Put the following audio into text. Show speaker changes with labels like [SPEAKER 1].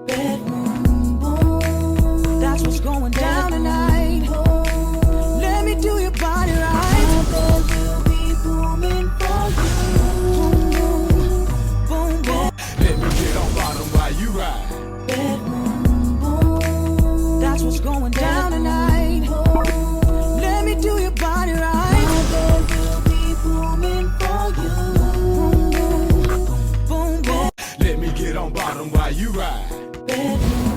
[SPEAKER 1] Bedroom boom. That's what's going down tonight. Let me do your body right. My bed will be booming for you. Boom, boom.
[SPEAKER 2] Let me get on bottom while you ride.
[SPEAKER 1] Bedroom boom. That's what's going down tonight. Let me do your body right. My bed will be booming for you. Boom, boom.
[SPEAKER 2] Let me get on bottom while you ride.
[SPEAKER 1] Bedroom